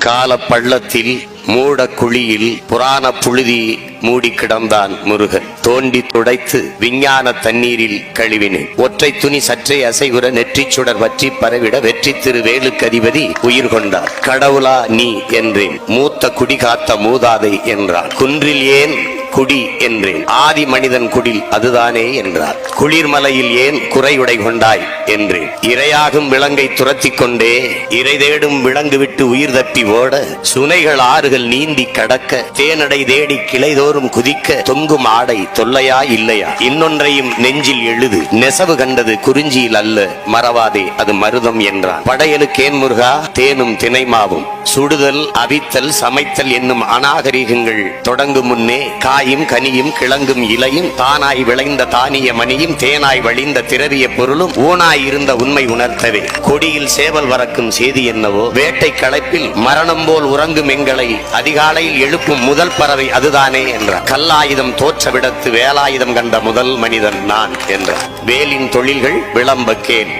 கால பள்ளத்தில் மூட குழியில் புராண புழுதி மூடி கிடந்தான் முருகன். தோண்டி துடைத்து விஞ்ஞான தண்ணீரில் கழுவினேன். ஒற்றை துணி சற்றே அசைவுற நெற்றிச் சுடர் வற்றி பரவிட வெற்றி திரு வேலுக்கு அதிபதி உயிர் கொண்டார். கடவுளா நீ என்றேன். மூத்த குடி காத்த மூதாதை என்றான். குன்றில் ஏன் குடி என்றேன். ஆதி மனிதன் குடில் அதுதானே என்றார். குளிர்மலையில் ஏன் குறையுடை கொண்டாய் என்றேன். இரையாகும் விலங்கை துரத்தி கொண்டே இறை தேடும் விலங்கு விட்டு உயிர் தப்பி ஓட சுனைகள் ஆறுகள் நீந்தி கடக்க தேனடை தேடி கிளைதோறும் குதிக்க தொங்கும் ஆடை தொல்லையா இல்லையா? இன்னொன்றையும் நெஞ்சில் எழுது. நெசவு கண்டது குறிஞ்சியில் அல்ல, மறவாதே அது மருதம் என்றான். படையலுக்கேன் முருகா தேனும் தினைமாவும் சுடுதல் அவித்தல் சமைத்தல் என்னும் அநாகரிகங்கள் தொடங்கும் முன்னே காயும் கனியும் கிழங்கும் இலையும் தானாய் விளைந்த தானிய மணியும் தேனாய் வழிந்த திரவிய பொருளும் ஊனாய் இருந்த உண்மை உணர்த்தவே கொடியில் சேவல் வரக்கும் செய்தி என்னவோ வேட்டை களைப்பில் மரணம் போல் உறங்கும் எங்களை அதிகாலையில் எழுப்பும் முதல் பறவை அதுதானே என்றார். கல்லாயுதம் தோற்ற விடத்து வேலாயுதம் கண்ட முதல் மனிதன் நான் என்றார். வேலின் தொழில்கள் விளம்ப கேள்.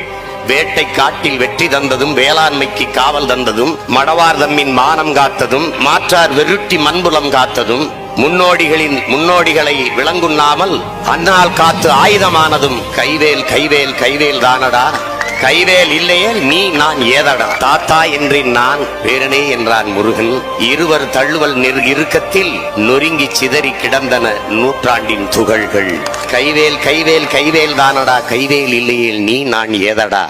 வேட்டை காட்டில் வெற்றி தந்ததும் வேளாண்மைக்கு காவல் தந்ததும் மடவார் தம்மின் மானம் காத்ததும் மாற்றார் வெருட்டி மண்புலம் காத்ததும் முன்னோடிகளின் முன்னோடிகளை விளங்குண்ணாமல் அன்னால் காத்து ஆயுதமானதும் கைவேல் கைவேல் கைவேல் தானடா. கைவேல் இல்லையே நீ நான் ஏதடா. தாத்தா என்றேன் நான் பேரனே என்றான் முருகன். இருவர் தள்ளுவல் இறுக்கத்தில் நொறுங்கி சிதறி கிடந்தன நூற்றாண்டின் துகள்கள். கைவேல் கைவேல் கைவேல் தானடா. கைவேல் இல்லையே நீ நான் ஏதடா.